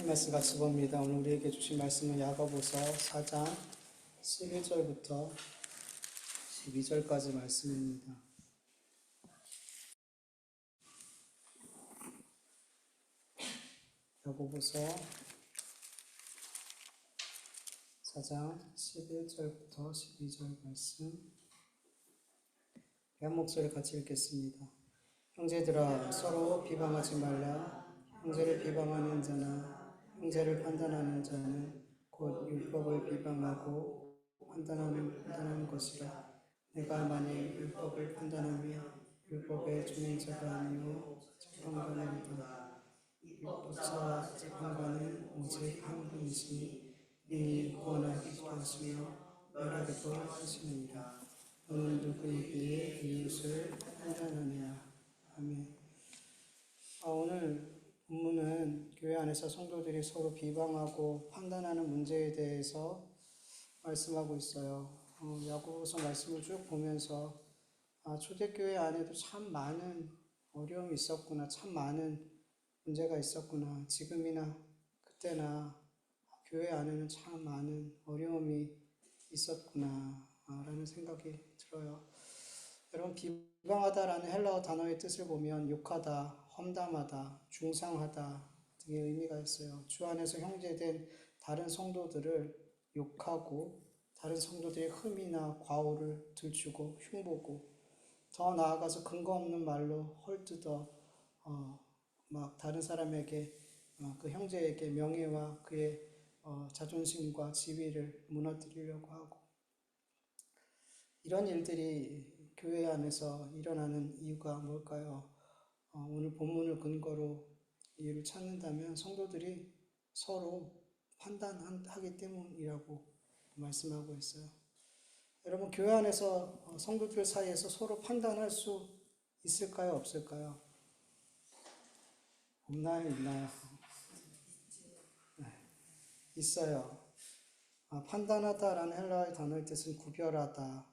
하나님 말씀 같이 봅니다. 오늘 우리에게 주신 말씀은 야고보서 4장 11절부터 12절까지 말씀입니다. 야고보서 4장 11절부터 12절 말씀, 한 목소리 같이 읽겠습니다. 형제들아, 서로 비방하지 말라. 형제를 비방하는 자나 형제를 판단하는 자는 곧 율법을 비방하고 판단하는 것이라. 내가 만일 율법을 판단하며 율법의 준행자가 아니요 재판관이다. 율법자와 재판관은 오직 한 분이시니 이미 구원하기도 하시며 멸하기도 하시느니라. 너는 누구에게 이웃을 판단하느냐. 아멘. 오늘 본문은 교회 안에서 성도들이 서로 비방하고 판단하는 문제에 대해서 말씀하고 있어요. 야고보서 말씀을 쭉 보면서 초대교회 안에도 참 많은 어려움이 있었구나, 참 많은 문제가 있었구나, 지금이나 그때나 교회 안에는 참 많은 어려움이 있었구나 라는 생각이 들어요. 여러분, 비방하다라는 헬라어 단어의 뜻을 보면 욕하다, 험담하다, 중상하다 등의 의미가 있어요. 주 안에서 형제된 다른 성도들을 욕하고 다른 성도들의 흠이나 과오를 들추고 흉보고 더 나아가서 근거 없는 말로 헐뜯어 막 다른 사람에게 그 형제에게 명예와 그의 자존심과 지위를 무너뜨리려고 하고, 이런 일들이 교회 안에서 일어나는 이유가 뭘까요? 오늘 본문을 근거로 이유를 찾는다면 성도들이 서로 판단하기 때문이라고 말씀하고 있어요. 여러분, 교회 안에서 성도들 사이에서 서로 판단할 수 있을까요? 없을까요? 없나요? 있나요? 네, 있어요. 판단하다라는 헬라어의 단어의 뜻은 구별하다,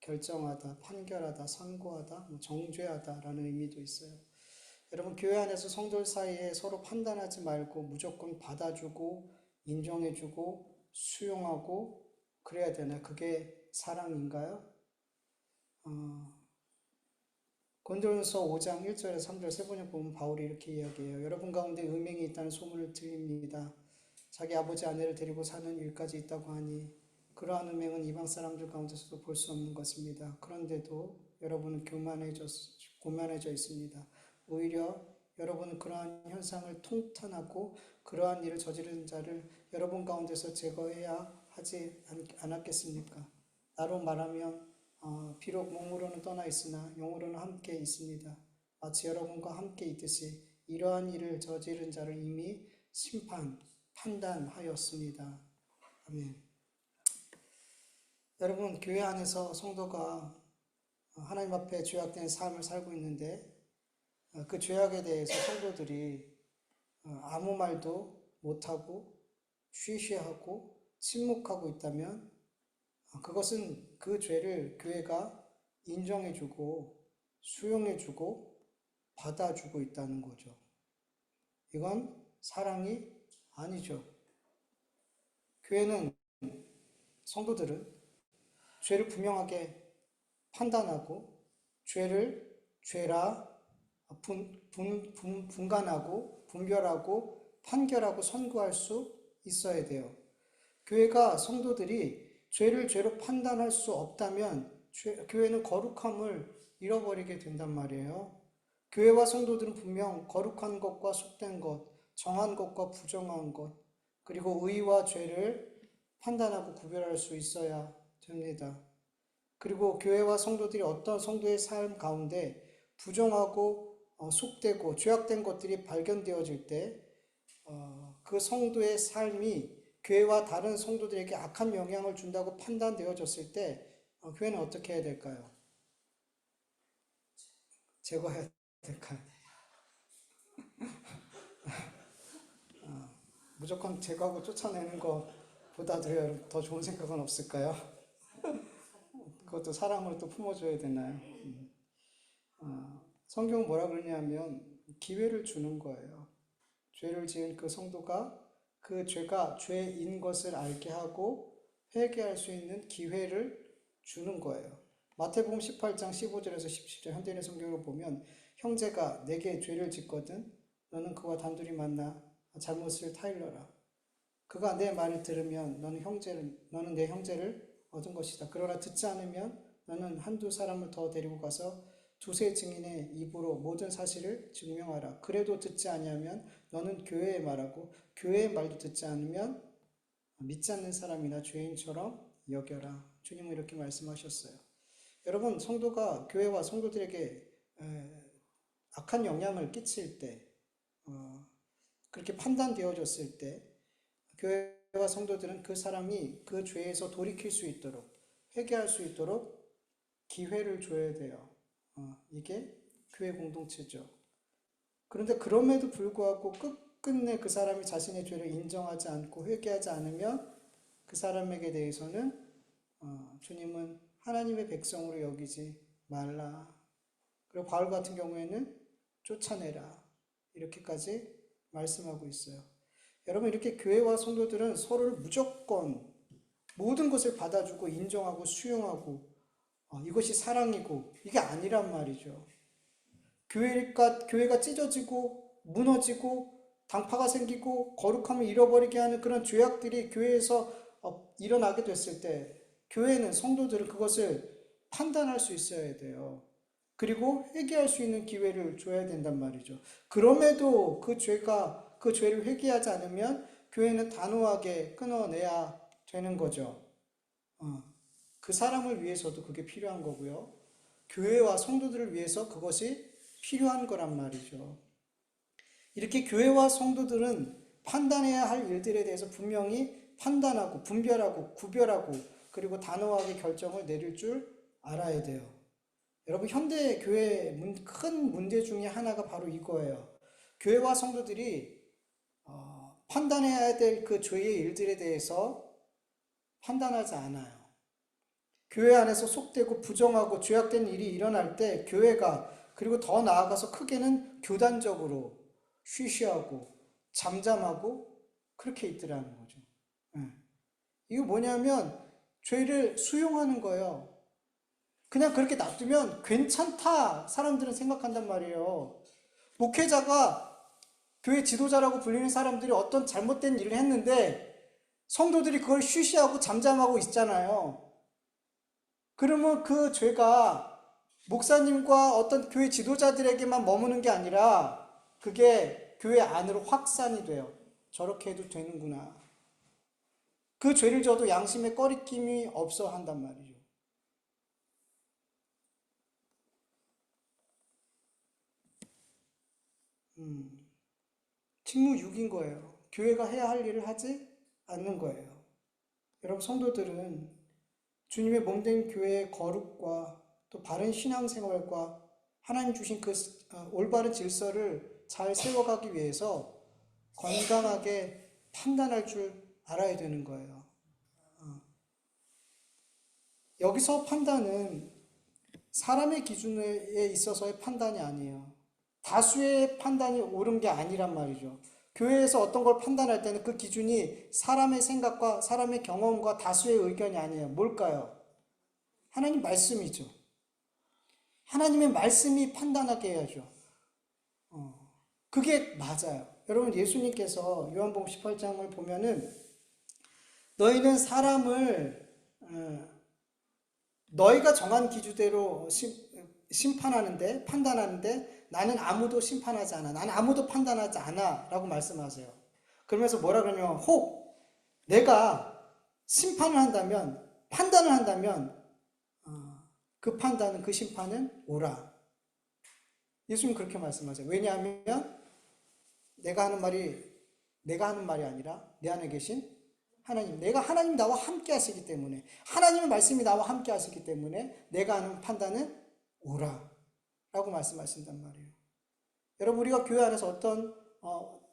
결정하다, 판결하다, 선고하다, 정죄하다라는 의미도 있어요. 여러분, 교회 안에서 성도들 사이에 서로 판단하지 말고 무조건 받아주고 인정해주고 수용하고 그래야 되나? 그게 사랑인가요? 고린도전서 5장 1절에서 3절 세 번역 보면 바울이 이렇게 이야기해요. 여러분 가운데 음행이 있다는 소문을 들립니다. 자기 아버지 아내를 데리고 사는 일까지 있다고 하니 그러한 음행은 이방 사람들 가운데서도 볼 수 없는 것입니다. 그런데도 여러분은 교만해져 있습니다. 오히려 여러분은 그러한 현상을 통탄하고 그러한 일을 저지른 자를 여러분 가운데서 제거해야 하지 않았겠습니까? 나로 말하면 비록 몸으로는 떠나 있으나 영으로는 함께 있습니다. 마치 여러분과 함께 있듯이 이러한 일을 저지른 자를 이미 판단하였습니다. 아멘. 여러분, 교회 안에서 성도가 하나님 앞에 죄악된 삶을 살고 있는데 그 죄악에 대해서 성도들이 아무 말도 못하고 쉬쉬하고 침묵하고 있다면 그것은 그 죄를 교회가 인정해주고 수용해주고 받아주고 있다는 거죠. 이건 사랑이 아니죠. 교회는, 성도들은 죄를 분명하게 판단하고 죄를 죄라 분간하고 분별하고 판결하고 선고할 수 있어야 돼요. 교회가 성도들이 죄를 죄로 판단할 수 없다면 교회는 거룩함을 잃어버리게 된단 말이에요. 교회와 성도들은 분명 거룩한 것과 속된 것, 정한 것과 부정한 것, 그리고 의와 죄를 판단하고 구별할 수 있어야 됩니다. 그리고 교회와 성도들이 어떤 성도의 삶 가운데 부정하고 속되고 죄악된 것들이 발견되어질 때 그 성도의 삶이 교회와 다른 성도들에게 악한 영향을 준다고 판단되어졌을 때 교회는 어떻게 해야 될까요? 제거해야 될까요? 무조건 제거하고 쫓아내는 것보다도 더 좋은 생각은 없을까요? 그것도 사랑을 또 품어줘야 되나요? 성경은 뭐라 그러냐면 기회를 주는 거예요. 죄를 지은 그 성도가 그 죄가 죄인 것을 알게 하고 회개할 수 있는 기회를 주는 거예요. 마태복음 18장 15절에서 17절 현대인의 성경으로 보면 형제가 내게 죄를 짓거든 너는 그와 단둘이 만나 잘못을 타일러라. 그가 내 말을 들으면 너는 내 형제를 얻은 것이다. 그러나 듣지 않으면 너는 한두 사람을 더 데리고 가서 두세 증인의 입으로 모든 사실을 증명하라. 그래도 듣지 아니하면 너는 교회에 말하고 교회의 말도 듣지 않으면 믿지 않는 사람이나 죄인처럼 여겨라. 주님은 이렇게 말씀하셨어요. 여러분, 성도가 교회와 성도들에게 악한 영향을 끼칠 때, 그렇게 판단되어졌을 때, 교회와 성도들은 그 사람이 그 죄에서 돌이킬 수 있도록, 회개할 수 있도록 기회를 줘야 돼요. 이게 교회 공동체죠. 그런데 그럼에도 불구하고 끝끝내 그 사람이 자신의 죄를 인정하지 않고 회개하지 않으면 그 사람에게 대해서는 주님은 하나님의 백성으로 여기지 말라. 그리고 바울 같은 경우에는 쫓아내라. 이렇게까지 말씀하고 있어요. 여러분, 이렇게 교회와 성도들은 서로를 무조건 모든 것을 받아주고 인정하고 수용하고 이것이 사랑이고 이게 아니란 말이죠. 교회가 찢어지고 무너지고 당파가 생기고 거룩함을 잃어버리게 하는 그런 죄악들이 교회에서 일어나게 됐을 때 교회는 성도들은 그것을 판단할 수 있어야 돼요. 그리고 회개할 수 있는 기회를 줘야 된단 말이죠. 그럼에도 그 죄를 회개하지 않으면 교회는 단호하게 끊어내야 되는 거죠. 그 사람을 위해서도 그게 필요한 거고요. 교회와 성도들을 위해서 그것이 필요한 거란 말이죠. 이렇게 교회와 성도들은 판단해야 할 일들에 대해서 분명히 판단하고 분별하고 구별하고 그리고 단호하게 결정을 내릴 줄 알아야 돼요. 여러분, 현대 교회의 큰 문제 중에 하나가 바로 이거예요. 교회와 성도들이 판단해야 될 그 죄의 일들에 대해서 판단하지 않아요. 교회 안에서 속되고 부정하고 죄악된 일이 일어날 때 교회가 그리고 더 나아가서 크게는 교단적으로 쉬쉬하고 잠잠하고 그렇게 있더라는 거죠. 이거 뭐냐면 죄를 수용하는 거예요. 그냥 그렇게 놔두면 괜찮다 사람들은 생각한단 말이에요. 목회자가 교회 지도자라고 불리는 사람들이 어떤 잘못된 일을 했는데 성도들이 그걸 쉬쉬하고 잠잠하고 있잖아요. 그러면 그 죄가 목사님과 어떤 교회 지도자들에게만 머무는 게 아니라 그게 교회 안으로 확산이 돼요. 저렇게 해도 되는구나. 그 죄를 져도 양심에 꺼리낌이 없어 한단 말이죠. 직무유기인 거예요. 교회가 해야 할 일을 하지 않는 거예요. 여러분, 성도들은 주님의 몸된 교회의 거룩과 또 바른 신앙생활과 하나님 주신 그 올바른 질서를 잘 세워가기 위해서 건강하게 판단할 줄 알아야 되는 거예요. 여기서 판단은 사람의 기준에 있어서의 판단이 아니에요. 다수의 판단이 옳은 게 아니란 말이죠. 교회에서 어떤 걸 판단할 때는 그 기준이 사람의 생각과 사람의 경험과 다수의 의견이 아니에요. 뭘까요? 하나님 말씀이죠. 하나님의 말씀이 판단하게 해야죠. 그게 맞아요. 여러분, 예수님께서 요한복음 18장을 보면은 너희는 사람을 너희가 정한 기준대로 심판하는데 판단하는데 나는 아무도 심판하지 않아. 나는 아무도 판단하지 않아. 라고 말씀하세요. 그러면서 뭐라 그러냐면 혹 내가 심판을 한다면 판단을 한다면 그 판단은 그 심판은 오라. 예수님 그렇게 말씀하세요. 왜냐하면 내가 하는 말이 아니라 내 안에 계신 하나님, 하나님 나와 함께 하시기 때문에 하나님의 말씀이 나와 함께 하시기 때문에 내가 하는 판단은 오라 라고 말씀하신단 말이에요. 여러분, 우리가 교회 안에서 어떤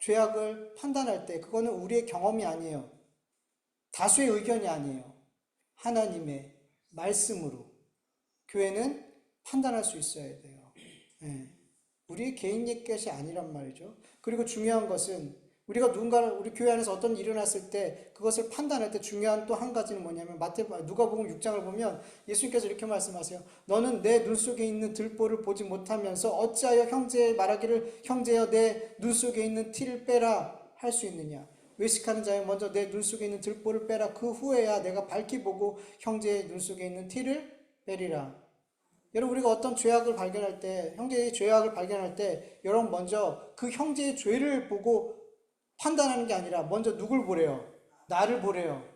죄악을 판단할 때 그거는 우리의 경험이 아니에요. 다수의 의견이 아니에요. 하나님의 말씀으로 교회는 판단할 수 있어야 돼요. 우리의 개인의 것이 아니란 말이죠. 그리고 중요한 것은 우리 교회 안에서 어떤 일이 일어났을 때 그것을 판단할 때 중요한 또 한 가지는 뭐냐면 누가복음 6장을 보면 예수님께서 이렇게 말씀하세요. 너는 내 눈 속에 있는 들보를 보지 못하면서 어찌하여 형제에 말하기를 형제여 내 눈 속에 있는 티를 빼라 할 수 있느냐. 외식하는 자여 먼저 내 눈 속에 있는 들보를 빼라. 그 후에야 내가 밝히 보고 형제의 눈 속에 있는 티를 빼리라. 여러분 우리가 어떤 죄악을 발견할 때 형제의 죄악을 발견할 때 여러분 먼저 그 형제의 죄를 보고 판단하는 게 아니라 먼저 누굴 보래요? 나를 보래요.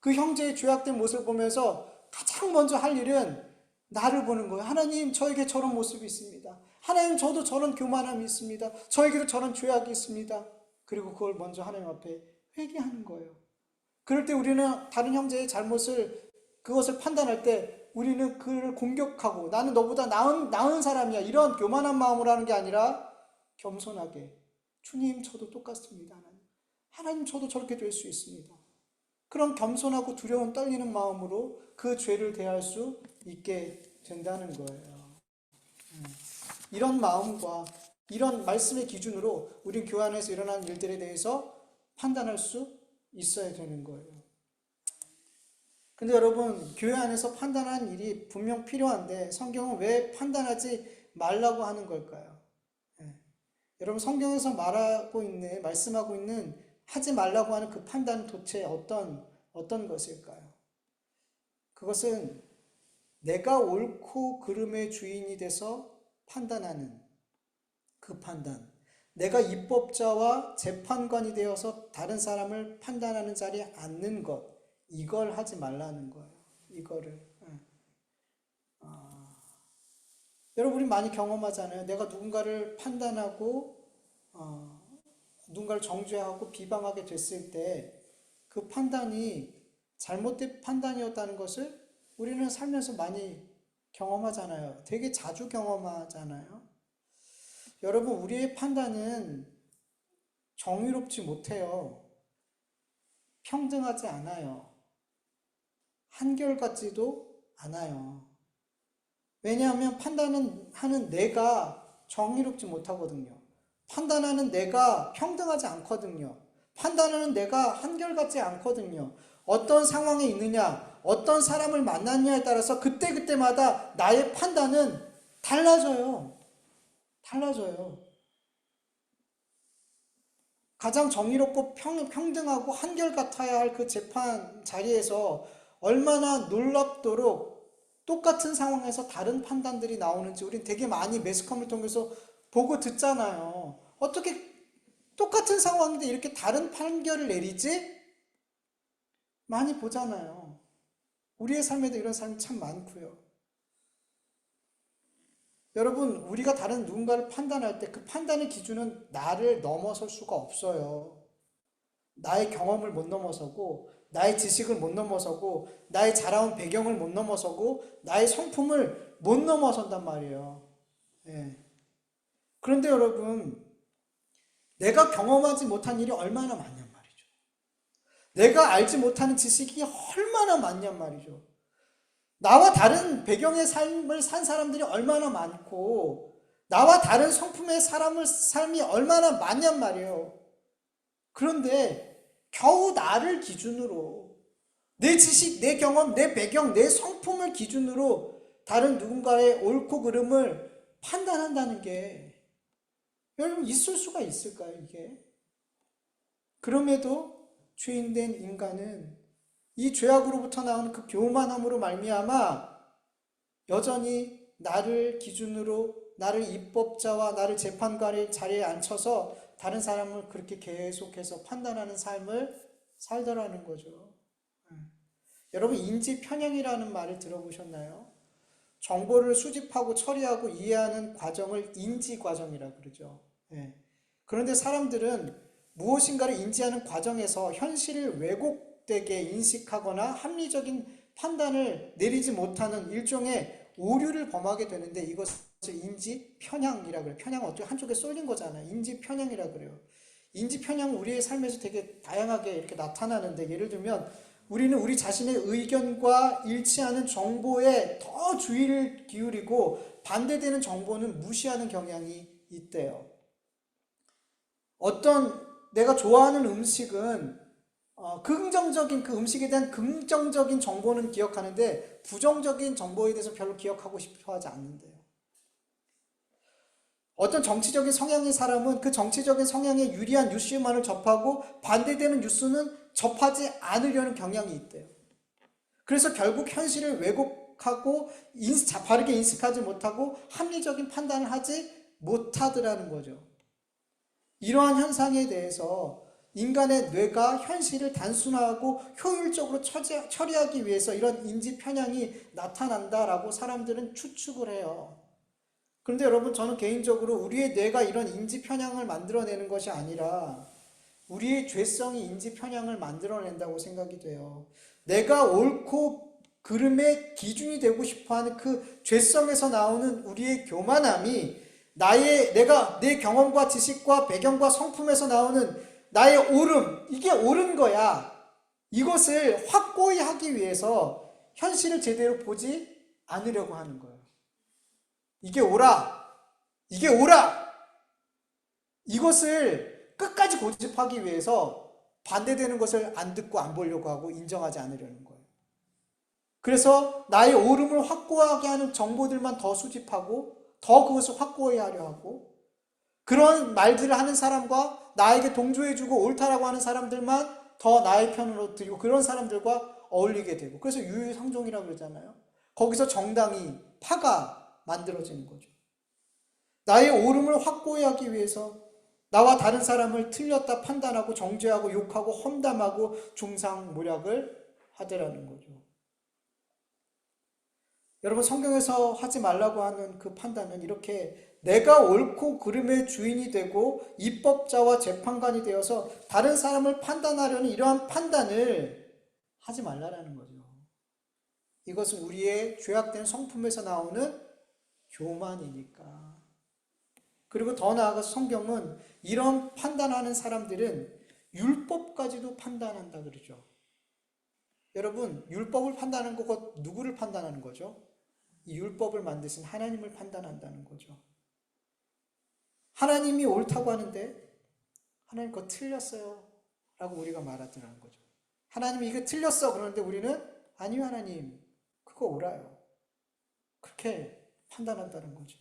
그 형제의 죄악된 모습을 보면서 가장 먼저 할 일은 나를 보는 거예요. 하나님 저에게 저런 모습이 있습니다. 하나님 저도 저런 교만함이 있습니다. 저에게도 저런 죄악이 있습니다. 그리고 그걸 먼저 하나님 앞에 회개하는 거예요. 그럴 때 우리는 다른 형제의 그것을 판단할 때 우리는 그를 공격하고 나는 너보다 나은 사람이야 이런 교만한 마음으로 하는 게 아니라 겸손하게 주님 저도 똑같습니다. 하나님 저도 저렇게 될 수 있습니다. 그런 겸손하고 두려운 떨리는 마음으로 그 죄를 대할 수 있게 된다는 거예요. 이런 마음과 이런 말씀의 기준으로 우린 교회 안에서 일어나는 일들에 대해서 판단할 수 있어야 되는 거예요. 근데 여러분 교회 안에서 판단하는 일이 분명 필요한데 성경은 왜 판단하지 말라고 하는 걸까요? 여러분 성경에서 말씀하고 있는 하지 말라고 하는 그 판단은 도대체 어떤 것일까요? 그것은 내가 옳고 그름의 주인이 돼서 판단하는 그 판단. 내가 입법자와 재판관이 되어서 다른 사람을 판단하는 자리에 앉는 것. 이걸 하지 말라는 거예요. 이거를. 여러분 우리 많이 경험하잖아요. 내가 누군가를 판단하고 누군가를 정죄하고 비방하게 됐을 때 그 판단이 잘못된 판단이었다는 것을 우리는 살면서 많이 경험하잖아요. 되게 자주 경험하잖아요. 여러분 우리의 판단은 정의롭지 못해요. 평등하지 않아요. 한결같지도 않아요. 왜냐하면 판단하는 내가 정의롭지 못하거든요. 판단하는 내가 평등하지 않거든요. 판단하는 내가 한결같지 않거든요. 어떤 상황에 있느냐, 어떤 사람을 만났냐에 따라서 그때그때마다 나의 판단은 달라져요. 가장 정의롭고 평등하고 한결같아야 할 그 재판 자리에서 얼마나 놀랍도록 똑같은 상황에서 다른 판단들이 나오는지 우린 되게 많이 매스컴을 통해서 보고 듣잖아요. 어떻게 똑같은 상황인데 이렇게 다른 판결을 내리지? 많이 보잖아요. 우리의 삶에도 이런 삶이 참 많고요. 여러분, 우리가 다른 누군가를 판단할 때 그 판단의 기준은 나를 넘어설 수가 없어요. 나의 경험을 못 넘어서고, 나의 지식을 못 넘어서고, 나의 자라온 배경을 못 넘어서고, 나의 성품을 못 넘어선단 말이에요. 예. 그런데 여러분, 내가 경험하지 못한 일이 얼마나 많냔 말이죠. 내가 알지 못하는 지식이 얼마나 많냔 말이죠. 나와 다른 배경의 삶을 산 사람들이 얼마나 많고, 나와 다른 성품의 삶이 얼마나 많냔 말이에요. 그런데 겨우 나를 기준으로, 내 지식, 내 경험, 내 배경, 내 성품을 기준으로 다른 누군가의 옳고 그름을 판단한다는 게 여러분 있을 수가 있을까요, 이게? 그럼에도 죄인된 인간은 이 죄악으로부터 나오는 그 교만함으로 말미암아 여전히 나를 기준으로 나를 입법자와 나를 재판관의 자리에 앉혀서 다른 사람을 그렇게 계속해서 판단하는 삶을 살더라는 거죠. 여러분 인지 편향이라는 말을 들어보셨나요? 정보를 수집하고 처리하고 이해하는 과정을 인지 과정이라고 그러죠. 그런데 사람들은 무엇인가를 인지하는 과정에서 현실을 왜곡되게 인식하거나 합리적인 판단을 내리지 못하는 일종의 오류를 범하게 되는데 이것을 인지 편향이라고 그래요. 편향은 어떻게 한쪽에 쏠린 거잖아요. 인지 편향이라고 그래요. 인지 편향은 우리의 삶에서 되게 다양하게 이렇게 나타나는데 예를 들면 우리는 우리 자신의 의견과 일치하는 정보에 더 주의를 기울이고 반대되는 정보는 무시하는 경향이 있대요. 어떤 내가 좋아하는 음식은 긍정적인 그 음식에 대한 긍정적인 정보는 기억하는데 부정적인 정보에 대해서 별로 기억하고 싶어 하지 않는데요. 어떤 정치적인 성향의 사람은 그 정치적인 성향에 유리한 뉴스만을 접하고 반대되는 뉴스는 접하지 않으려는 경향이 있대요. 그래서 결국 현실을 왜곡하고 바르게 인식하지 못하고 합리적인 판단을 하지 못하더라는 거죠. 이러한 현상에 대해서 인간의 뇌가 현실을 단순화하고 효율적으로 처리하기 위해서 이런 인지 편향이 나타난다라고 사람들은 추측을 해요. 그런데 여러분, 저는 개인적으로 우리의 뇌가 이런 인지 편향을 만들어내는 것이 아니라 우리의 죄성이 인지 편향을 만들어낸다고 생각이 돼요. 내가 옳고 그름의 기준이 되고 싶어하는 그 죄성에서 나오는 우리의 교만함이 내가 내 경험과 지식과 배경과 성품에서 나오는 나의 옳음, 이게 옳은 거야. 이것을 확고히 하기 위해서 현실을 제대로 보지 않으려고 하는 거예요. 이게 옳아. 이게 옳아. 이것을 끝까지 고집하기 위해서 반대되는 것을 안 듣고 안 보려고 하고 인정하지 않으려는 거예요. 그래서 나의 옳음을 확고하게 하는 정보들만 더 수집하고 더 그것을 확고히 하려 하고 그런 말들을 하는 사람과 나에게 동조해주고 옳다라고 하는 사람들만 더 나의 편으로 들이고 그런 사람들과 어울리게 되고 그래서 유유상종이라고 그러잖아요. 거기서 정당이 파가 만들어지는 거죠. 나의 옳음을 확고히 하기 위해서 나와 다른 사람을 틀렸다 판단하고 정죄하고 욕하고 험담하고 중상모략을 하더라는 거죠. 여러분, 성경에서 하지 말라고 하는 그 판단은 이렇게 내가 옳고 그름의 주인이 되고 입법자와 재판관이 되어서 다른 사람을 판단하려는 이러한 판단을 하지 말라라는 거죠. 이것은 우리의 죄악된 성품에서 나오는 교만이니까. 그리고 더 나아가서 성경은 이런 판단하는 사람들은 율법까지도 판단한다 그러죠. 여러분, 율법을 판단하는 것 누구를 판단하는 거죠? 이 율법을 만드신 하나님을 판단한다는 거죠. 하나님이 옳다고 하는데 하나님 그거 틀렸어요 라고 우리가 말하더라는 거죠. 하나님이 이거 틀렸어 그러는데 우리는 아니요 하나님 그거 옳아요. 그렇게 판단한다는 거죠.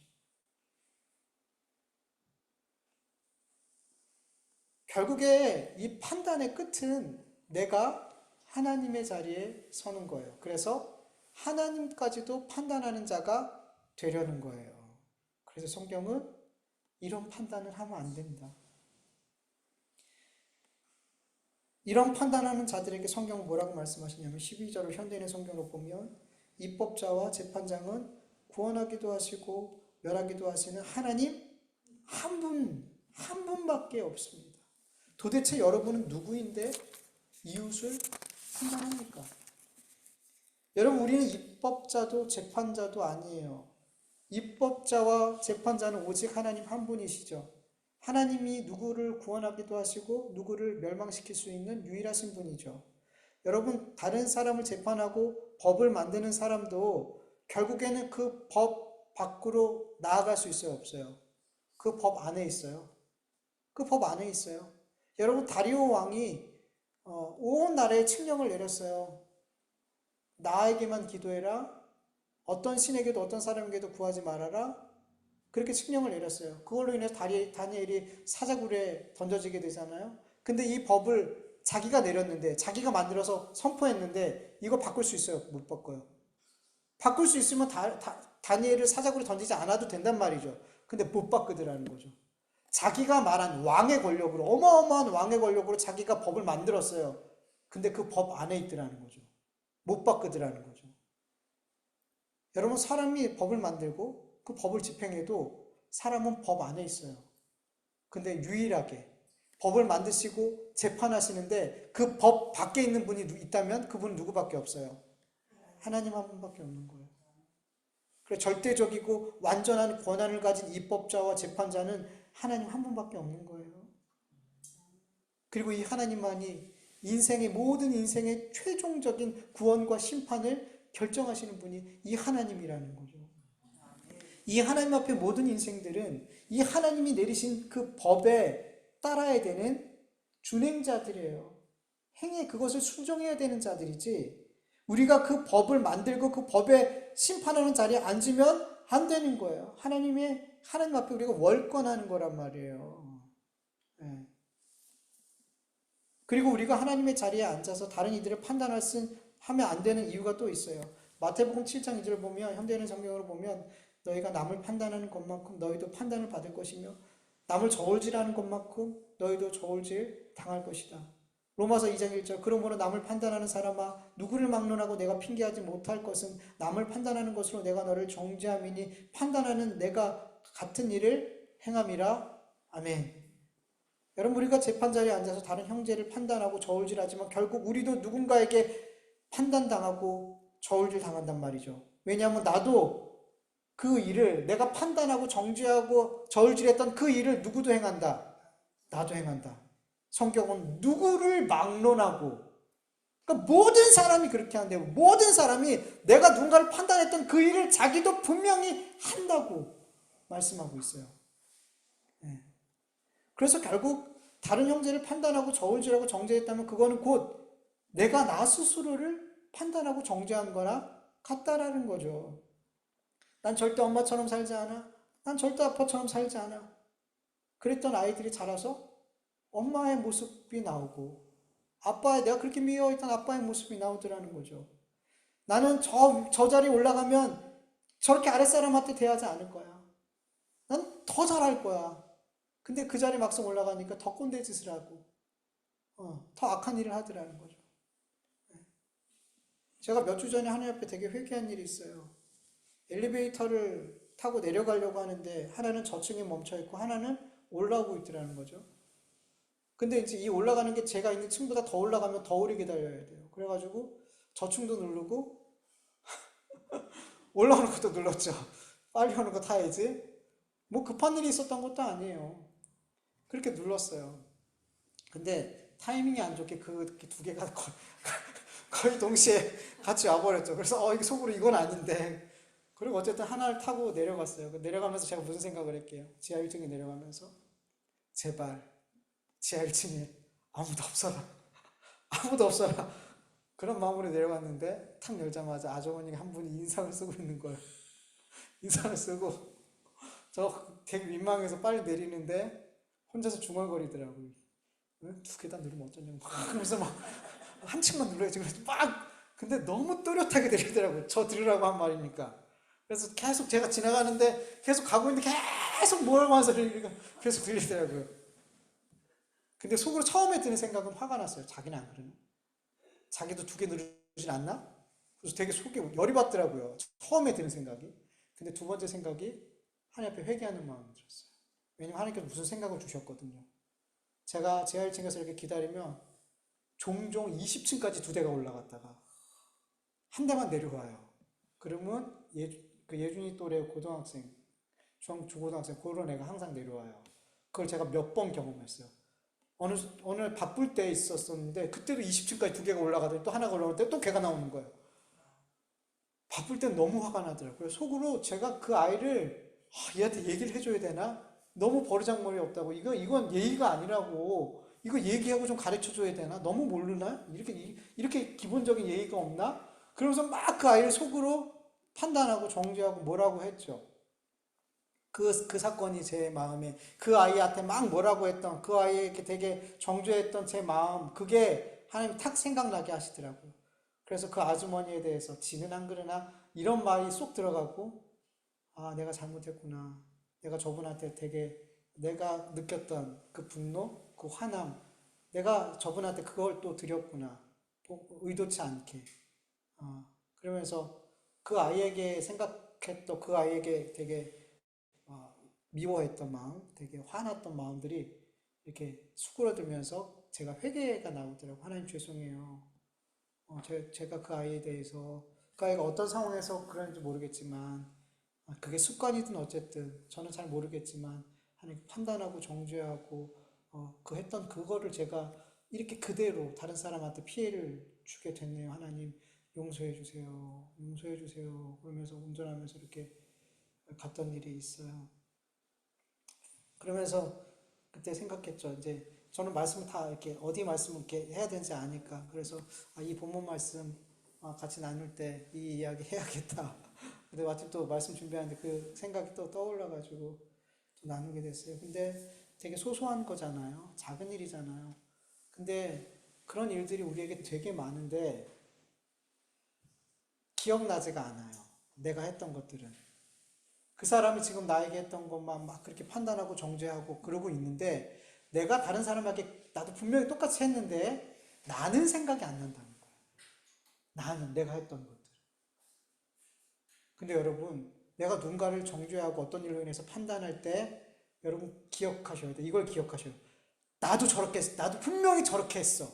결국에 이 판단의 끝은 내가 하나님의 자리에 서는 거예요. 그래서 하나님까지도 판단하는 자가 되려는 거예요. 그래서 성경은 이런 판단을 하면 안 된다. 이런 판단하는 자들에게 성경은 뭐라고 말씀하시냐면 12절을 현대인의 성경으로 보면 입법자와 재판장은 구원하기도 하시고 멸하기도 하시는 하나님 한 분밖에 없습니다. 도대체 여러분은 누구인데 이웃을 판단합니까? 여러분, 우리는 입법자도 재판자도 아니에요. 입법자와 재판자는 오직 하나님 한 분이시죠. 하나님이 누구를 구원하기도 하시고 누구를 멸망시킬 수 있는 유일하신 분이죠. 여러분, 다른 사람을 재판하고 법을 만드는 사람도 결국에는 그 법 밖으로 나아갈 수 있어요, 없어요? 그 법 안에 있어요. 그 법 안에 있어요. 여러분, 다리오 왕이 온 나라에 칙령을 내렸어요. 나에게만 기도해라. 어떤 신에게도 어떤 사람에게도 구하지 말아라. 그렇게 칙령을 내렸어요. 그걸로 인해서 다니엘이 사자굴에 던져지게 되잖아요. 근데 이 법을 자기가 내렸는데 자기가 만들어서 선포했는데 이거 바꿀 수 있어요? 못 바꿔요. 바꿀 수 있으면 다니엘을 사자굴에 던지지 않아도 된단 말이죠. 근데 못 바꾸더라는 거죠. 자기가 말한 왕의 권력으로 어마어마한 왕의 권력으로 자기가 법을 만들었어요. 근데 그 법 안에 있더라는 거죠. 못 바꾸더라는 거죠. 여러분, 사람이 법을 만들고 그 법을 집행해도 사람은 법 안에 있어요. 근데 유일하게 법을 만드시고 재판하시는데 그 법 밖에 있는 분이 있다면 그분은 누구밖에 없어요? 하나님 한 분밖에 없는 거예요. 그래, 절대적이고 완전한 권한을 가진 입법자와 재판자는 하나님 한 분밖에 없는 거예요. 그리고 이 하나님만이 모든 인생의 최종적인 구원과 심판을 결정하시는 분이 이 하나님이라는 거죠. 이 하나님 앞에 모든 인생들은 이 하나님이 내리신 그 법에 따라야 되는 준행자들이에요. 행해 그것을 순종해야 되는 자들이지 우리가 그 법을 만들고 그 법에 심판하는 자리에 앉으면 안 되는 거예요. 하나님 앞에 우리가 월권하는 거란 말이에요. 예. 그리고 우리가 하나님의 자리에 앉아서 다른 이들을 하면 안 되는 이유가 또 있어요. 마태복음 7장 2절을 보면 현대인의 성경으로 보면 너희가 남을 판단하는 것만큼 너희도 판단을 받을 것이며 남을 저울질하는 것만큼 너희도 저울질 당할 것이다. 로마서 2장 1절 그러므로 남을 판단하는 사람아 누구를 막론하고 내가 핑계하지 못할 것은 남을 판단하는 것으로 내가 너를 정죄함이니 판단하는 내가 같은 일을 행함이라. 아멘. 여러분 우리가 재판 자리에 앉아서 다른 형제를 판단하고 저울질하지만 결국 우리도 누군가에게 판단당하고 저울질 당한단 말이죠. 왜냐하면 나도 그 일을 내가 판단하고 정죄하고 저울질했던 그 일을 누구도 행한다. 나도 행한다. 성경은 누구를 막론하고 그러니까 모든 사람이 그렇게 한대요. 모든 사람이 내가 누군가를 판단했던 그 일을 자기도 분명히 한다고 말씀하고 있어요. 네. 그래서 결국 다른 형제를 판단하고 저울질하고 정죄했다면 그거는 곧 내가 나 스스로를 판단하고 정죄한 거나 같다라는 거죠. 난 절대 엄마처럼 살지 않아. 난 절대 아빠처럼 살지 않아. 그랬던 아이들이 자라서 엄마의 모습이 나오고 내가 그렇게 미워했던 아빠의 모습이 나오더라는 거죠. 나는 저 자리에 올라가면 저렇게 아랫사람한테 대하지 않을 거야. 난 더 잘할 거야. 근데 그 자리에 막상 올라가니까 더 꼰대 짓을 하고 더 악한 일을 하더라는 거죠. 제가 몇 주 전에 하나님 앞에 되게 회개한 일이 있어요. 엘리베이터를 타고 내려가려고 하는데 하나는 저층에 멈춰 있고 하나는 올라오고 있더라는 거죠. 근데 이제 이 올라가는 게 제가 있는 층보다 더 올라가면 더 오래 기다려야 돼요. 그래가지고 저층도 누르고 올라오는 것도 눌렀죠. 빨리 오는 거 타야지. 뭐 급한 일이 있었던 것도 아니에요. 그렇게 눌렀어요. 근데 타이밍이 안 좋게 그 두 개가 거의 동시에 같이 와버렸죠. 그래서 이게 속으로 이건 아닌데. 그리고 어쨌든 하나를 타고 내려갔어요. 내려가면서 제가 무슨 생각을 했게요. 지하 1층에 내려가면서 제발 지하 1층에 아무도 없어라. 아무도 없어라. 그런 마음으로 내려갔는데 탁 열자마자 아주머니가 한 분이 인상을 쓰고 있는 거예요. 인상을 쓰고 저 되게 민망해서 빨리 내리는데 혼자서 중얼거리더라고요. 두 계단 누르면 어쩌냐고. 그러면서 막 한층만 눌러야지. 그래서 막 근데 너무 또렷하게 들리더라고요. 저 들으라고 한 말이니까. 그래서 계속 제가 지나가는데 계속 가고 있는데 계속 뭐라고 하는 소리가 계속 들리더라고요. 근데 속으로 처음에 드는 생각은 화가 났어요. 자기는 안 그러나? 자기도 두 개 누르진 않나? 그래서 되게 속이 열이 받더라고요. 처음에 드는 생각이. 근데 두 번째 생각이 하나님 앞에 회개하는 마음이 들었어요. 왜냐면 하나님께서 무슨 생각을 주셨거든요. 제가 지하 1층에서 이렇게 기다리면 종종 20층까지 두 대가 올라갔다가 한 대만 내려와요. 그러면 그 예준이 또래 고등학생, 중고등학생 그런 애가 항상 내려와요. 그걸 제가 몇 번 경험했어요. 어느 날 바쁠 때 있었었는데 그때도 20층까지 두 개가 올라가더니 또 하나가 올라올 때 또 걔가 나오는 거예요. 바쁠 땐 너무 화가 나더라고요. 속으로 제가 그 아이를 얘한테 얘기를 해줘야 되나? 너무 버르장머리 없다고 이건 예의가 아니라고 이거 얘기하고 좀 가르쳐줘야 되나? 너무 모르나? 이렇게 기본적인 예의가 없나? 그러면서 막 그 아이를 속으로 판단하고 정죄하고 뭐라고 했죠. 그 사건이 제 마음에 그 아이한테 막 뭐라고 했던 그 아이에게 되게 정죄했던 제 마음 그게 하나님 탁 생각나게 하시더라고요. 그래서 그 아주머니에 대해서 지는 안 그러나 이런 말이 쏙 들어가고 내가 잘못했구나. 내가 저분한테 되게 내가 느꼈던 그 분노, 그 화남 내가 저분한테 그걸 또 드렸구나. 의도치 않게. 그러면서 그 아이에게 생각했던 그 아이에게 되게 미워했던 마음, 되게 화났던 마음들이 이렇게 수그러들면서 제가 회개가 나오더라고요. 하나님 죄송해요. 제가 그 아이에 대해서 그 아이가 어떤 상황에서 그런지 모르겠지만 그게 습관이든 어쨌든 저는 잘 모르겠지만 하나님 판단하고 정죄하고 그 했던 그거를 제가 이렇게 그대로 다른 사람한테 피해를 주게 됐네요. 하나님 용서해 주세요. 용서해 주세요. 그러면서 운전하면서 이렇게 갔던 일이 있어요. 그러면서 그때 생각했죠. 이제 저는 말씀을 다 이렇게 어디 말씀을 이렇게 해야 되는지 아니까. 그래서 이 본문 말씀 같이 나눌 때 이 이야기 해야겠다. 근데 마침 또 말씀 준비하는데 그 생각이 또 떠올라가지고 또 나누게 됐어요. 근데 되게 소소한 거잖아요. 작은 일이잖아요. 근데 그런 일들이 우리에게 되게 많은데 기억나지가 않아요. 내가 했던 것들은. 그 사람이 지금 나에게 했던 것만 막 그렇게 판단하고 정죄하고 그러고 있는데 내가 다른 사람에게 나도 분명히 똑같이 했는데 나는 생각이 안 난다는 거예요. 나는 내가 했던 것들. 근데 여러분, 내가 누군가를 정죄하고 어떤 일로 인해서 판단할 때 여러분 기억하셔야 돼. 이걸 기억하셔요. 나도 저렇게 했어. 나도 분명히 저렇게 했어.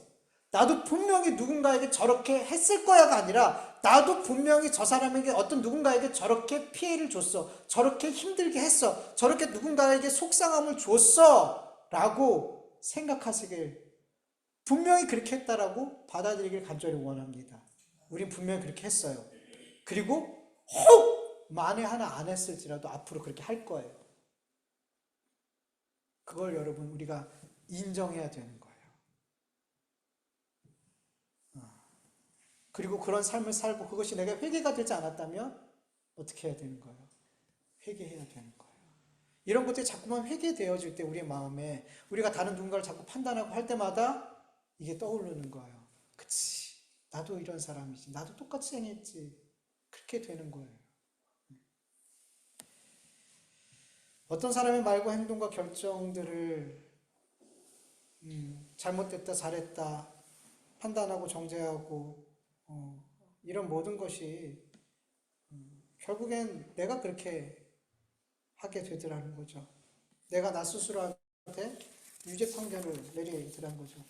나도 분명히 누군가에게 저렇게 했을 거야가 아니라 나도 분명히 저 사람에게 어떤 누군가에게 저렇게 피해를 줬어. 저렇게 힘들게 했어. 저렇게 누군가에게 속상함을 줬어. 라고 생각하시길 분명히 그렇게 했다라고 받아들이길 간절히 원합니다. 우린 분명히 그렇게 했어요. 그리고 혹 만에 하나 안 했을지라도 앞으로 그렇게 할 거예요. 그걸 여러분 우리가 인정해야 되는 거예요. 그리고 그런 삶을 살고 그것이 내가 회개가 되지 않았다면 어떻게 해야 되는 거예요? 회개해야 되는 거예요. 이런 것들이 자꾸만 회개되어질 때 우리의 마음에 우리가 다른 누군가를 자꾸 판단하고 할 때마다 이게 떠오르는 거예요. 그치. 나도 이런 사람이지. 나도 똑같이 행했지. 그렇게 되는 거예요. 어떤 사람의 말과 행동과 결정들을 잘못됐다, 잘했다, 판단하고 정죄하고 이런 모든 것이 결국엔 내가 그렇게 하게 되더라는 거죠. 내가 나 스스로한테 유죄 판결을 내리더라는 거죠.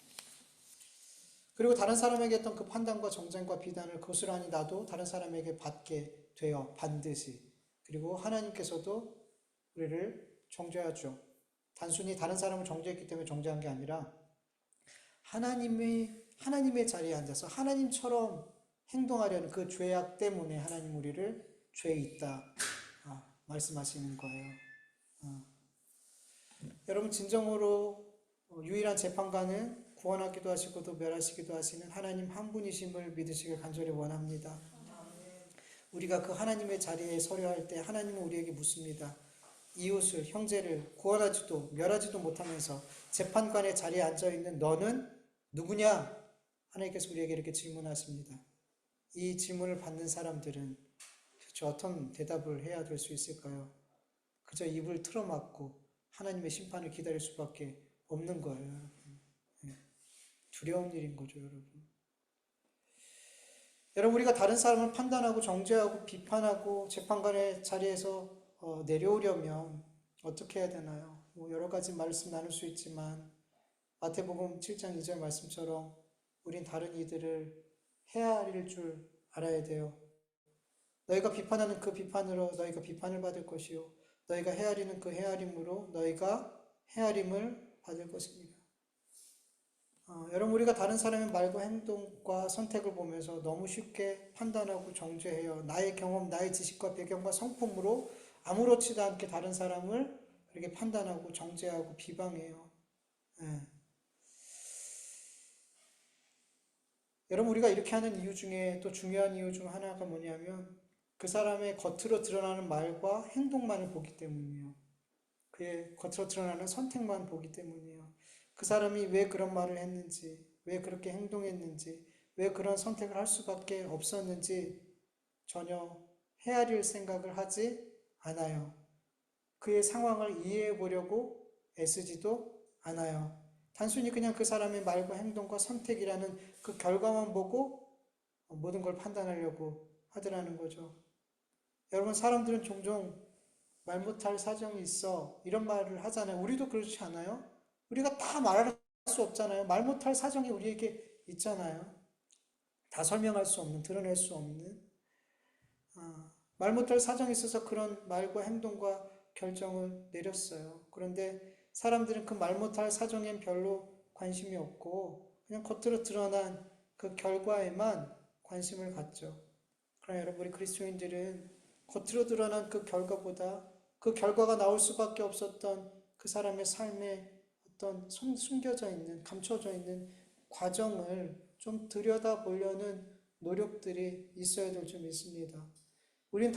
그리고 다른 사람에게 했던 그 판단과 정죄과 비난을 고스란히 나도 다른 사람에게 받게 되어 반드시. 그리고 하나님께서도 우리를 정죄하죠. 단순히 다른 사람을 정죄했기 때문에 정죄한 게 아니라 하나님의 자리에 앉아서 하나님처럼 행동하려는 그 죄악 때문에 하나님 우리를 죄에 있다 말씀하시는 거예요. 여러분 진정으로 유일한 재판관은 구원하기도 하시고 또 멸하시기도 하시는 하나님 한 분이심을 믿으시길 간절히 원합니다. 우리가 그 하나님의 자리에 서려 할 때 하나님은 우리에게 묻습니다. 이웃을, 형제를 구원하지도 멸하지도 못하면서 재판관의 자리에 앉아있는 너는 누구냐? 하나님께서 우리에게 이렇게 질문하십니다. 이 질문을 받는 사람들은 도대체 어떤 대답을 해야 될 수 있을까요? 그저 입을 틀어막고 하나님의 심판을 기다릴 수밖에 없는 거예요, 여러분. 두려운 일인 거죠, 여러분. 여러분, 우리가 다른 사람을 판단하고 정죄하고 비판하고 재판관의 자리에서 내려오려면 어떻게 해야 되나요? 여러 가지 말씀 나눌 수 있지만 마태복음 7장 2절 말씀처럼 우린 다른 이들을 헤아릴 줄 알아야 돼요. 너희가 비판하는 그 비판으로 너희가 비판을 받을 것이요 너희가 헤아리는 그 헤아림으로 너희가 헤아림을 받을 것입니다. 여러분 우리가 다른 사람의 말과 행동과 선택을 보면서 너무 쉽게 판단하고 정죄해요. 나의 경험, 나의 지식과 배경과 성품으로 아무렇지도 않게 다른 사람을 그렇게 판단하고 정죄하고 비방해요. 예. 여러분 우리가 이렇게 하는 이유 중에 또 중요한 이유 중 하나가 뭐냐면 그 사람의 겉으로 드러나는 말과 행동만을 보기 때문이에요. 그의 겉으로 드러나는 선택만 보기 때문이에요. 그 사람이 왜 그런 말을 했는지, 왜 그렇게 행동했는지, 왜 그런 선택을 할 수밖에 없었는지 전혀 헤아릴 생각을 하지 않아요. 그의 상황을 이해해 보려고 애쓰지도 않아요. 단순히 그냥 그 사람의 말과 행동과 선택이라는 그 결과만 보고 모든 걸 판단하려고 하더라는 거죠. 여러분, 사람들은 종종 말 못할 사정이 있어. 이런 말을 하잖아요. 우리도 그렇지 않아요? 우리가 다 말할 수 없잖아요. 말 못할 사정이 우리에게 있잖아요. 다 설명할 수 없는, 드러낼 수 없는. 말 못할 사정이 있어서 그런 말과 행동과 결정을 내렸어요. 그런데 사람들은 그 말 못할 사정엔 별로 관심이 없고 그냥 겉으로 드러난 그 결과에만 관심을 갖죠. 그러나 여러분 우리 그리스도인들은 겉으로 드러난 그 결과보다 그 결과가 나올 수밖에 없었던 그 사람의 삶의 어떤 숨겨져 있는, 감춰져 있는 과정을 좀 들여다보려는 노력들이 있어야 될 줄 믿습니다. 우린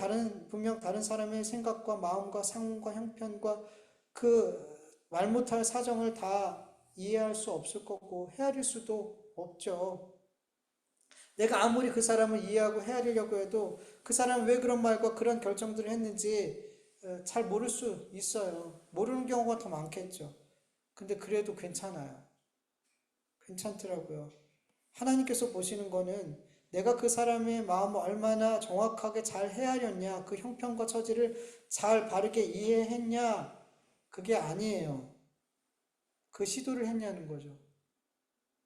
분명 다른 사람의 생각과 마음과 상황과 형편과 그 말 못할 사정을 다 이해할 수 없을 거고 헤아릴 수도 없죠. 내가 아무리 그 사람을 이해하고 헤아리려고 해도 그 사람은 왜 그런 말과 그런 결정들을 했는지 잘 모를 수 있어요. 모르는 경우가 더 많겠죠. 근데 그래도 괜찮아요. 괜찮더라고요. 하나님께서 보시는 거는 내가 그 사람의 마음을 얼마나 정확하게 잘 헤아렸냐, 그 형편과 처지를 잘 바르게 이해했냐, 그게 아니에요. 그 시도를 했냐는 거죠.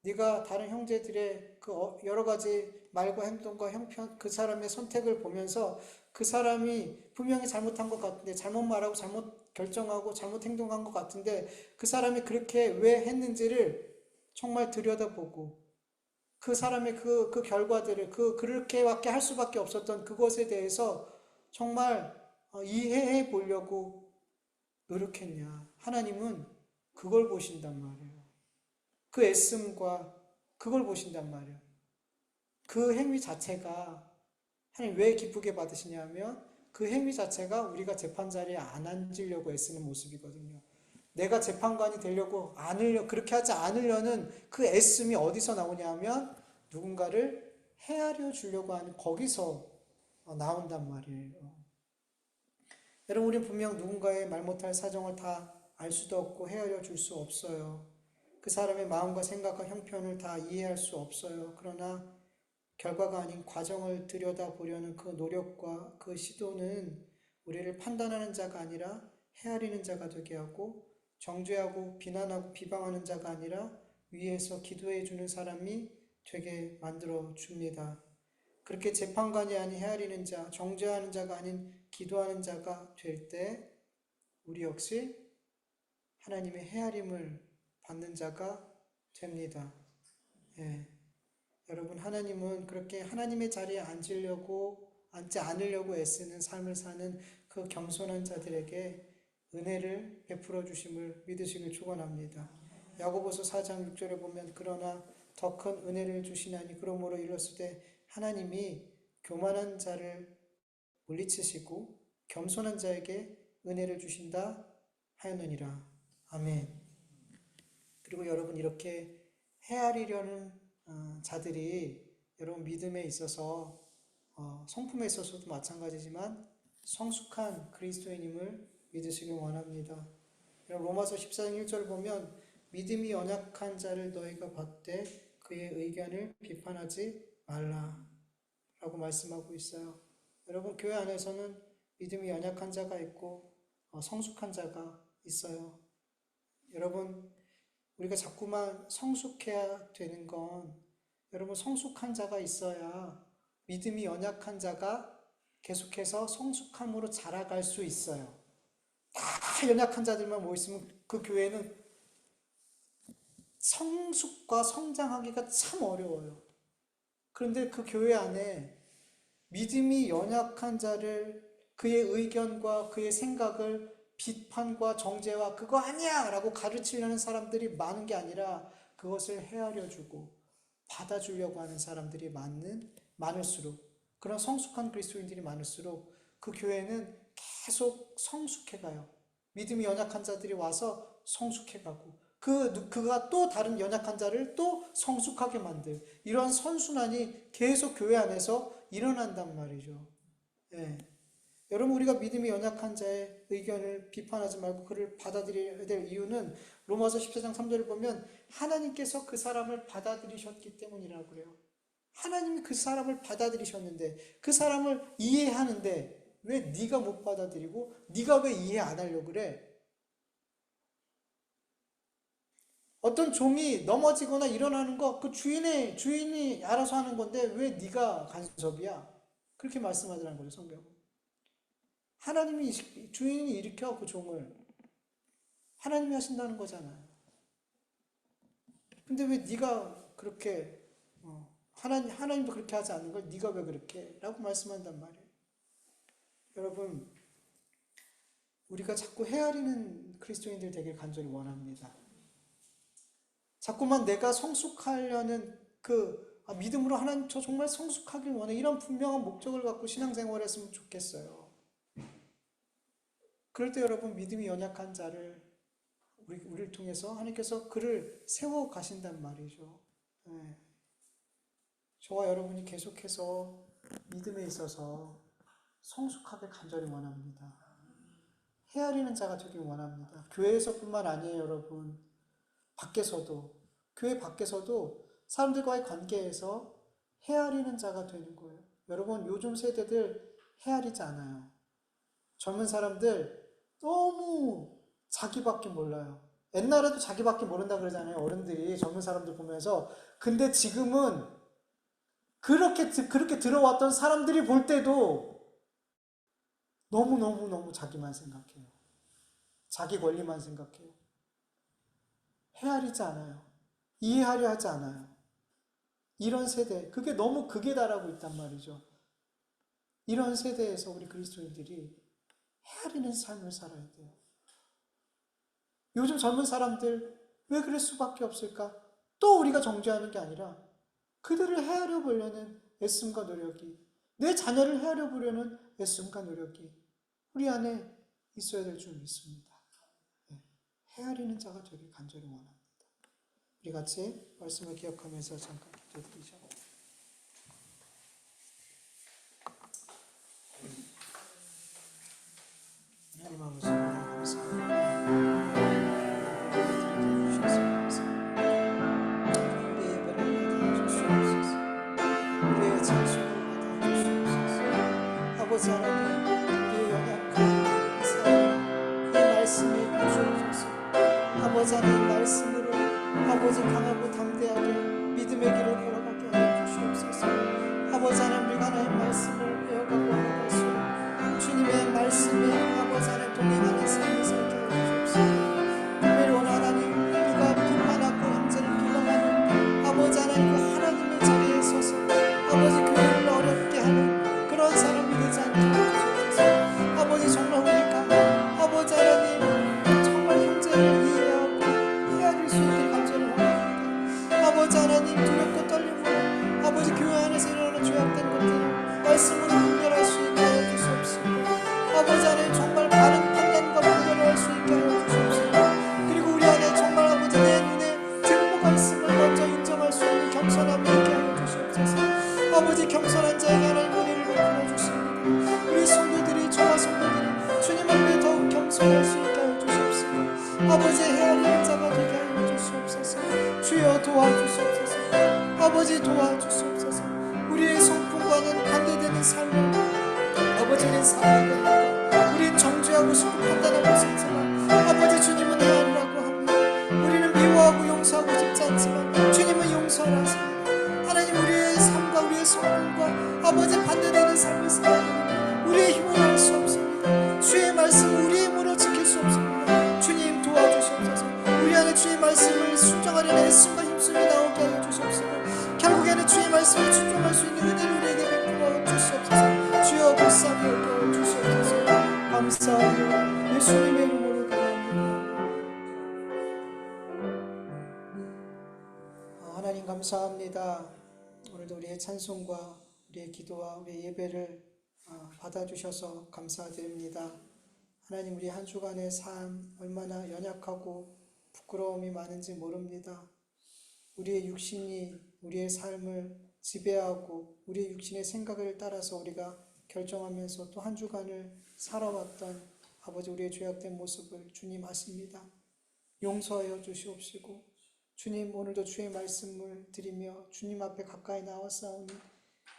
네가 다른 형제들의 그 여러 가지 말과 행동과 형편, 그 사람의 선택을 보면서 그 사람이 분명히 잘못한 것 같은데, 잘못 말하고 잘못 결정하고 잘못 행동한 것 같은데, 그 사람이 그렇게 왜 했는지를 정말 들여다보고, 그 사람의 그 결과들을, 그렇게밖에 할 수밖에 없었던 그것에 대해서 정말 이해해 보려고 노력했냐. 하나님은 그걸 보신단 말이에요. 그 애씀과 그걸 보신단 말이에요. 그 행위 자체가 하나님 왜 기쁘게 받으시냐면 그 행위 자체가 우리가 재판 자리에 안 앉으려고 애쓰는 모습이거든요. 내가 재판관이 되려고 그렇게 하지 않으려는 그 애씀이 어디서 나오냐면 누군가를 헤아려 주려고 하는 거기서 나온단 말이에요. 여러분, 우리는 분명 누군가의 말 못할 사정을 다 알 수도 없고 헤아려 줄 수 없어요. 그 사람의 마음과 생각과 형편을 다 이해할 수 없어요. 그러나 결과가 아닌 과정을 들여다보려는 그 노력과 그 시도는 우리를 판단하는 자가 아니라 헤아리는 자가 되게 하고 정죄하고 비난하고 비방하는 자가 아니라 위에서 기도해 주는 사람이 되게 만들어 줍니다. 그렇게 재판관이 아닌 헤아리는 자, 정죄하는 자가 아닌 기도하는 자가 될 때 우리 역시 하나님의 헤아림을 받는 자가 됩니다. 예. 여러분, 하나님은 그렇게 하나님의 자리에 앉지 않으려고 애쓰는 삶을 사는 그 겸손한 자들에게 은혜를 베풀어 주심을 믿으시길 축원합니다. 야고보서 4장 6절에 보면 그러나 더 큰 은혜를 주시나니 그러므로 이르렀을 때 하나님이 교만한 자를 물리치시고 겸손한 자에게 은혜를 주신다 하였느니라. 아멘. 그리고 여러분, 이렇게 헤아리려는 자들이 여러분 믿음에 있어서 성품에 있어서도 마찬가지지만 성숙한 그리스도인임을 믿으시길 원합니다. 로마서 14장 1절 보면 믿음이 연약한 자를 너희가 받되 그의 의견을 비판하지 말라 라고 말씀하고 있어요. 여러분, 교회 안에서는 믿음이 연약한 자가 있고 성숙한 자가 있어요. 여러분, 우리가 자꾸만 성숙해야 되는 건 여러분, 성숙한 자가 있어야 믿음이 연약한 자가 계속해서 성숙함으로 자라갈 수 있어요. 다 연약한 자들만 모였으면 그 교회는 성숙과 성장하기가 참 어려워요. 그런데 그 교회 안에 믿음이 연약한 자를 그의 의견과 그의 생각을 비판과 정죄와 그거 아니야 라고 가르치려는 사람들이 많은 게 아니라 그것을 헤아려주고 받아주려고 하는 사람들이 많을수록, 그런 성숙한 그리스도인들이 많을수록 그 교회는 계속 성숙해가요. 믿음이 연약한 자들이 와서 성숙해가고 그가 또 다른 연약한 자를 또 성숙하게 만들, 이런 선순환이 계속 교회 안에서 일어난단 말이죠. 예. 여러분, 우리가 믿음이 연약한 자의 의견을 비판하지 말고 그를 받아들여야 될 이유는 로마서 14장 3절을 보면 하나님께서 그 사람을 받아들이셨기 때문이라고 그래요. 하나님이 그 사람을 받아들이셨는데, 그 사람을 이해하는데 왜 네가 못 받아들이고 네가 왜 이해 안 하려고 그래? 어떤 종이 넘어지거나 일어나는 거 그 주인이 알아서 하는 건데 왜 네가 간섭이야? 그렇게 말씀하더라는 거죠, 성경은. 주인이 일으켜 그 종을. 하나님이 하신다는 거잖아요. 근데 왜 네가 그렇게 하나님도 그렇게 하지 않는 걸 네가 왜 그렇게? 라고 말씀한단 말이에요. 여러분, 우리가 자꾸 헤아리는 그리스도인들 되길 간절히 원합니다. 자꾸만 내가 성숙하려는 믿음으로 하나님 저 정말 성숙하길 원해. 이런 분명한 목적을 갖고 신앙생활을 했으면 좋겠어요. 그럴 때 여러분 믿음이 연약한 자를 우리를 통해서 하나님께서 그를 세워 가신단 말이죠. 네. 저와 여러분이 계속해서 믿음에 있어서 성숙하게 간절히 원합니다. 헤아리는 자가 되길 원합니다. 교회에서뿐만 아니에요, 여러분. 밖에서도, 교회 밖에서도 사람들과의 관계에서 헤아리는 자가 되는 거예요. 여러분, 요즘 세대들 헤아리지 않아요. 젊은 사람들 너무 자기밖에 몰라요. 옛날에도 자기밖에 모른다 그러잖아요. 어른들이 젊은 사람들 보면서. 근데 지금은 그렇게 들어왔던 사람들이 볼 때도 너무 자기만 생각해요. 자기 권리만 생각해요. 헤아리지 않아요. 이해하려 하지 않아요. 이런 세대, 그게 너무 극에 달하고 있단 말이죠. 이런 세대에서 우리 그리스도인들이 헤아리는 삶을 살아야 돼요. 요즘 젊은 사람들 왜 그럴 수밖에 없을까? 또 우리가 정죄하는 게 아니라 그들을 헤아려 보려는 애씀과 노력이, 내 자녀를 헤아려 보려는 애씀과 노력이 우리 안에 있어야 될 줄 믿습니다. 네. 헤아리는 자가 되길 간절히 원합니다. 우리 같이 말씀을 기억하면서 잠깐 기도드리죠. 하나님 아버지 감사합니다. 우리의 예배를 받아주시옵소서. 우리의 찬송을 받아주시옵소서. 아버지 하나님, 우리의 연약한 삶, 이 말씀이 주옵소서. 아버지 하나님 말씀으로 아버지 강하고 담대하게 믿음의 길을 걸어가게 하여 주시옵소서. 아버지 하나님, 우리가 하나님 말씀을 배워가고 하는 것을 주님의 말씀에 아버지 하나님 동행하는 삶을 살게 하여 주시옵소서. 특별히 오늘 하나님, 우리가 비판하고 형제를 비방하는 아버지 하나님 그 하나님의 자리에 서서 아버지 교회를 어렵게 하는 그런 사람이 되지 않게 해주옵소서. 아버지 정말 우리가 아버지 하나님 정말 형제를 이해하고 헤아릴 수 있게 간절히 원합니다. 아버지 하나님 두렵고 떨림으로 아버지 교회 안에서 일어나는 죄악된 것들을 말씀으로 분별할 수 있게 하여 주시옵소서. 아버지 하나님 정말 바른 판단과 분별을 할 수 있게 하여 주시옵소서. 그리고 우리 안에 정말 아버지 내 눈에 증거가 있음을 먼저 인정할 수 있는 겸손함이 있게 하여 주시옵소서. 아버지 경선한 자에게 하나님 은혜를 베풀어 주십니다. 우리 성도들이 저와 성도들이 주님 앞에 더욱 겸손할 수 있게 하여 주시옵소서. 아버지 헤아리는 자가 되게 하여 주시옵소서. 주여 도와주시옵소서. 아버지 도와주시옵소서. 우리의 성품과는 반대되는 삶을 아버지는 살아가고 우린 정죄하고 싶고 판단하고 싶지만 아버지 주님은 헤아리라고 합니다. 우리는 미워하고 용서하고 싶지 않지만 주님은 용서를 하십니다. 하나님, 우리의 삶과 우리의 성품과 아버지 반대되는 삶을 살아가는 우리의 힘으로 할 수 없습니다. 주의 말씀을 우리의 힘으로 지킬 수 없습니다. 주님 도와주시옵소서. 우리 안에 주의 말씀을 순종하려는 애씀과 힘쓰며 나오게 하여 주시옵소서. 결국에는 주의 말씀을 순종할 수 있는 은혜를 우리에게 베풀어 주시옵소서. 주여 불쌍히 여겨 주시옵소서. 감사하며 예수님의 이름으로 기도합니다. 하나님 감사합니다. 오늘도 우리의 찬송과 우리의 기도와 우리의 예배를 받아주셔서 감사드립니다. 하나님, 우리 한 주간의 삶 얼마나 연약하고 부끄러움이 많은지 모릅니다. 우리의 육신이 우리의 삶을 지배하고 우리의 육신의 생각을 따라서 우리가 결정하면서 또 한 주간을 살아왔던 아버지 우리의 죄악된 모습을 주님 아십니다. 용서하여 주시옵시고 주님, 오늘도 주의 말씀을 드리며 주님 앞에 가까이 나왔사오니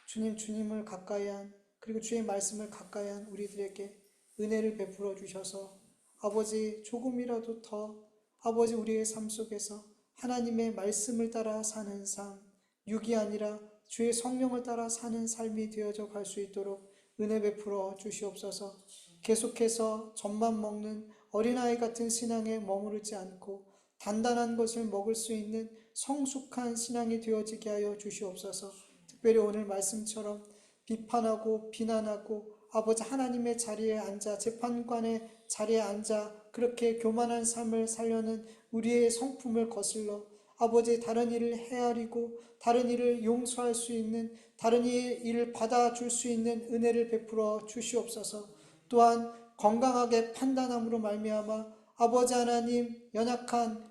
주님을 가까이 한, 그리고 주의 말씀을 가까이 한 우리들에게 은혜를 베풀어 주셔서 아버지 조금이라도 더 아버지 우리의 삶 속에서 하나님의 말씀을 따라 사는 삶, 육이 아니라 주의 성령을 따라 사는 삶이 되어져 갈 수 있도록 은혜 베풀어 주시옵소서. 계속해서 젖만 먹는 어린아이 같은 신앙에 머무르지 않고 단단한 것을 먹을 수 있는 성숙한 신앙이 되어지게 하여 주시옵소서. 특별히 오늘 말씀처럼 비판하고 비난하고 아버지 하나님의 자리에 앉아 재판관의 자리에 앉아 그렇게 교만한 삶을 살려는 우리의 성품을 거슬러 아버지 다른 일을 헤아리고 다른 일을 용서할 수 있는 다른 일을 받아줄 수 있는 은혜를 베풀어 주시옵소서. 또한 건강하게 판단함으로 말미암아 아버지 하나님 연약한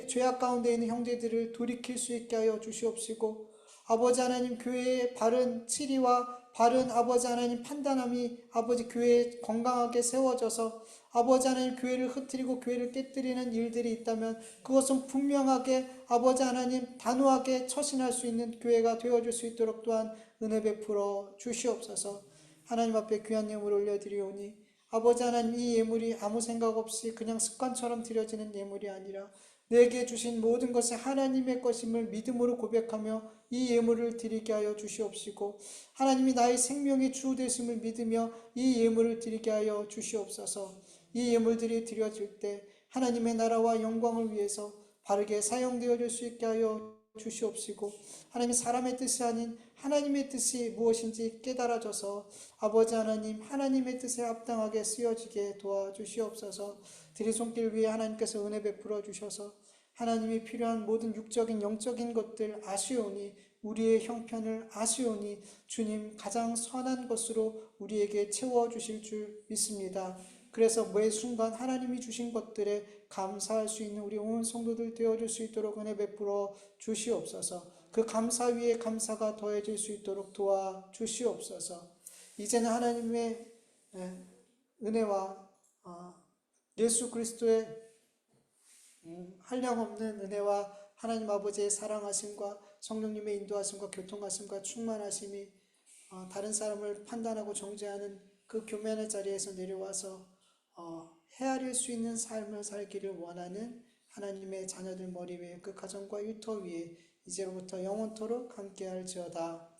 죄악 가운데 있는 형제들을 돌이킬 수 있게 하여 주시옵시고 아버지 하나님 교회의 바른 치리와 바른 아버지 하나님 판단함이 아버지 교회에 건강하게 세워져서 아버지 하나님 교회를 흩뜨리고 교회를 깨뜨리는 일들이 있다면 그것은 분명하게 아버지 하나님 단호하게 처신할 수 있는 교회가 되어줄 수 있도록 또한 은혜 베풀어 주시옵소서. 하나님 앞에 귀한 예물을 올려드리오니 아버지 하나님 이 예물이 아무 생각 없이 그냥 습관처럼 드려지는 예물이 아니라 내게 주신 모든 것이 하나님의 것임을 믿음으로 고백하며 이 예물을 드리게 하여 주시옵시고 하나님이 나의 생명의 주 되심을 믿으며 이 예물을 드리게 하여 주시옵소서. 이 예물들이 드려질 때 하나님의 나라와 영광을 위해서 바르게 사용되어질 수 있게 하여 주시옵시고 하나님 사람의 뜻이 아닌 하나님의 뜻이 무엇인지 깨달아져서 아버지 하나님 하나님의 뜻에 합당하게 쓰여지게 도와주시옵소서. 드린 손길 위에 하나님께서 은혜 베풀어 주셔서 하나님이 필요한 모든 육적인 영적인 것들 아시오니 우리의 형편을 아시오니 주님 가장 선한 것으로 우리에게 채워주실 줄 믿습니다. 그래서 매 순간 하나님이 주신 것들에 감사할 수 있는 우리 온 성도들 되어줄 수 있도록 은혜 베풀어 주시옵소서. 그 감사 위에 감사가 더해질 수 있도록 도와주시옵소서. 이제는 하나님의 은혜와 예수 그리스도의 한량없는 은혜와 하나님 아버지의 사랑하심과 성령님의 인도하심과 교통하심과 충만하심이 다른 사람을 판단하고 정죄하는 그 교면의 자리에서 내려와서 헤아릴 수 있는 삶을 살기를 원하는 하나님의 자녀들 머리 위에 그 가정과 일터 위에 이제로부터 영원토록 함께할지어다.